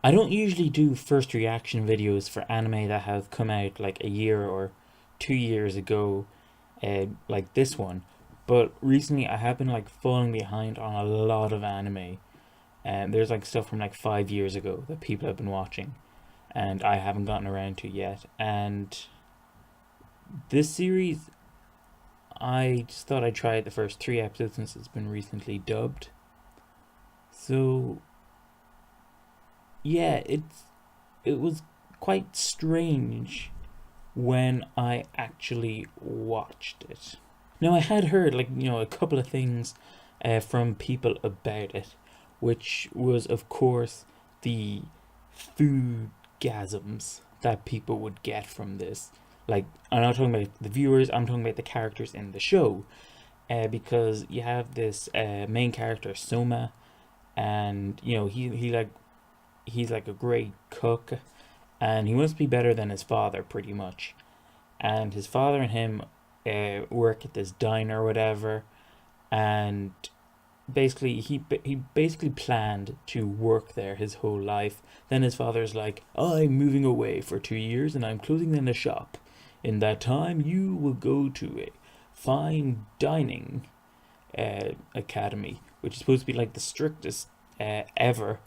I don't usually do first reaction videos for anime that have come out like a year or 2 years ago, like this one. But recently, I have been like falling behind on a lot of anime, and there's like stuff from like 5 years ago that people have been watching, and I haven't gotten around to yet. And this series, I just thought I'd try the first 3 episodes since it's been recently dubbed. So yeah, it was quite strange when I actually watched it. Now, I had heard, like, a couple of things from people about it, which was, of course, the food gasms that people would get from this. Like, I'm not talking about the viewers, I'm talking about the characters in the show. Because you have this main character, Soma, and, he's like a great cook, and he must be better than his father, pretty much. And his father and him work at this diner or whatever, and basically he basically planned to work there his whole life. Then his father's like, I'm moving away for 2 years and I'm closing down the shop. In that time, you will go to a fine dining academy, which is supposed to be like the strictest ever.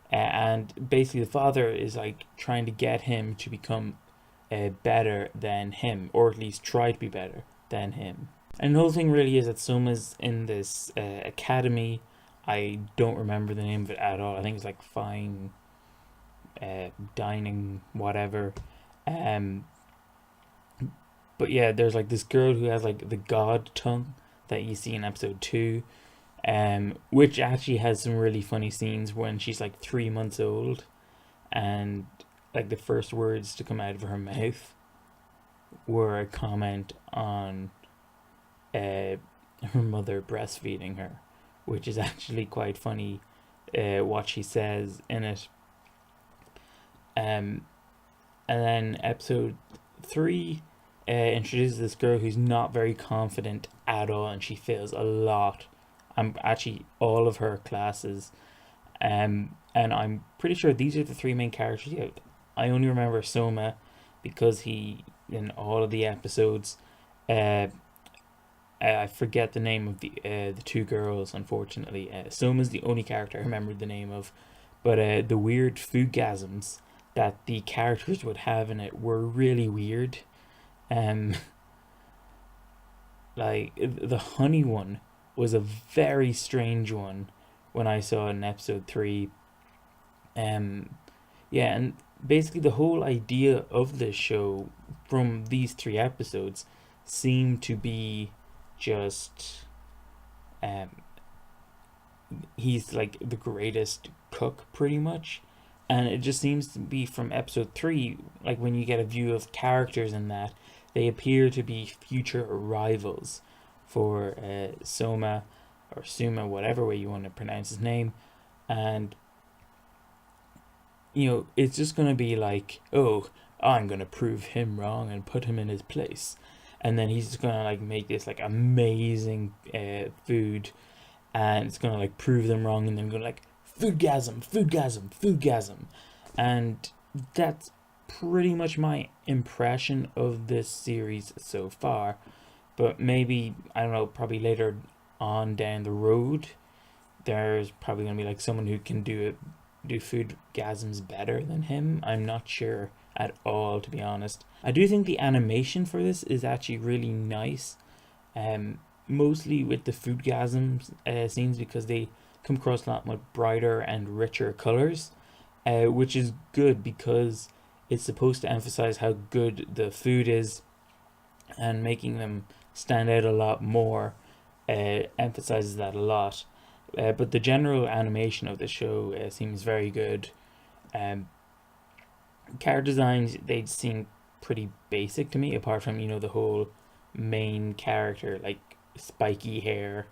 And basically, the father is like trying to get him to become better than him, or at least try to be better than him. And the whole thing really is that Soma's in this academy. I don't remember the name of it at all. I think it's like Fine Dining, whatever. Um, but yeah, there's like this girl who has like the god tongue that you see in episode 2, which actually has some really funny scenes when she's like 3 months old, and like the first words to come out of her mouth were a comment on uh, her mother breastfeeding her, which is actually quite funny. What she says in it. Um, and then episode 3 introduces this girl who's not very confident at all, and she fails a lot. I'm actually all of her classes. And I'm pretty sure these are the three main characters. Yeah, I only remember Soma because he in all of the episodes. Uh, I forget the name of the two girls. Unfortunately, Soma's the only character I remember the name of, but the weird foodgasms that the characters would have in it were really weird. Um, like the honey one was a very strange one when I saw it in episode 3. Um, yeah, and basically the whole idea of this show from these 3 episodes seemed to be just um he's like the greatest cook pretty much, and it just seems to be from episode 3, like when you get a view of characters in that, they appear to be future rivals for Soma or Suma, whatever way you want to pronounce his name. And it's just going to be like, oh, I'm going to prove him wrong and put him in his place. And then he's just going to like make this like amazing food, and it's going to like prove them wrong, and then going to like foodgasm, foodgasm, foodgasm. And that's pretty much my impression of this series so far. But maybe, I don't know, probably later on down the road, there's probably going to be like someone who can do food gasms better than him. I'm not sure at all, to be honest. I do think the animation for this is actually really nice. Mostly with the food gasms scenes, because they come across a lot more brighter and richer colors, which is good because it's supposed to emphasize how good the food is, and making them stand out a lot more emphasizes that a lot. But the general animation of the show seems very good. Um, Character designs, they seem pretty basic to me, apart from the whole main character, like spiky hair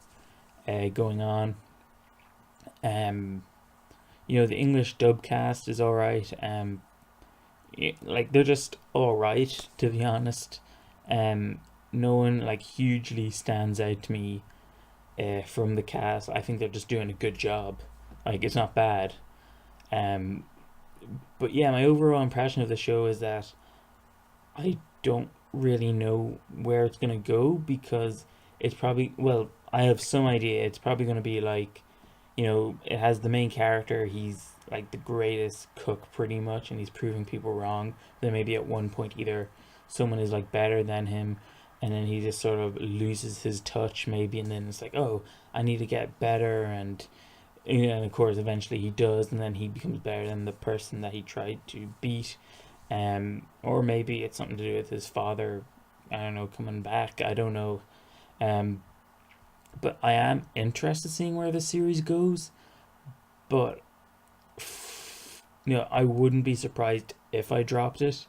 going on. Um, the English dub cast is all right. Like they're just all right, to be honest. No one like hugely stands out to me from the cast. I think they're just doing a good job. Like it's not bad. Um, but yeah, my overall impression of the show is that I don't really know where it's gonna go, because it's probably, well, I have some idea. It's probably gonna be like, it has the main character. He's like the greatest cook pretty much, and he's proving people wrong. Then maybe at one point either someone is like better than him, and then he just sort of loses his touch maybe, and then it's like, oh, I need to get better, and of course eventually he does, and then he becomes better than the person that he tried to beat. Or maybe it's something to do with his father, I don't know, coming back. I don't know. Um, but I am interested seeing where the series goes. But I wouldn't be surprised if I dropped it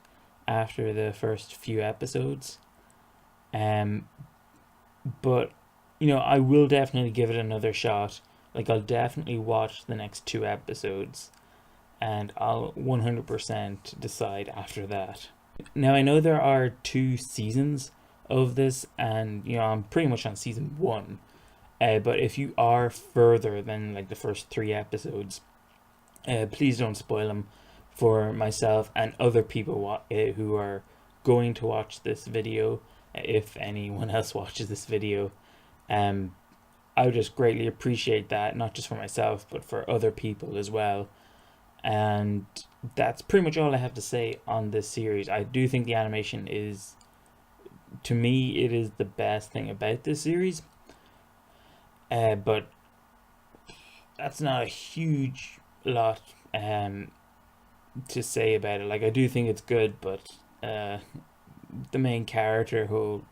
after the first few episodes. Um, but I will definitely give it another shot. Like, I'll definitely watch the next two episodes, and I'll 100% decide after that. Now, I know there are two seasons of this, and I'm pretty much on season one. But if you are further than like the first three episodes, please don't spoil them for myself and other people who are going to watch this video. If anyone else watches this video, um, I would just greatly appreciate that, not just for myself, but for other people as well. And that's pretty much all I have to say on this series. I do think the animation is, to me, it is the best thing about this series. But that's not a huge lot to say about it. Like, I do think it's good, but the main character who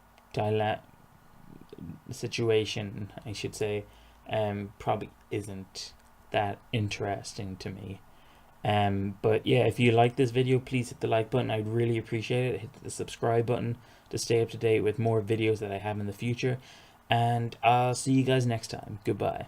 situation, I should say, probably isn't that interesting to me. But yeah, if you like this video, please hit the like button. I'd really appreciate it. Hit the subscribe button to stay up to date with more videos that I have in the future. And I'll see you guys next time. Goodbye.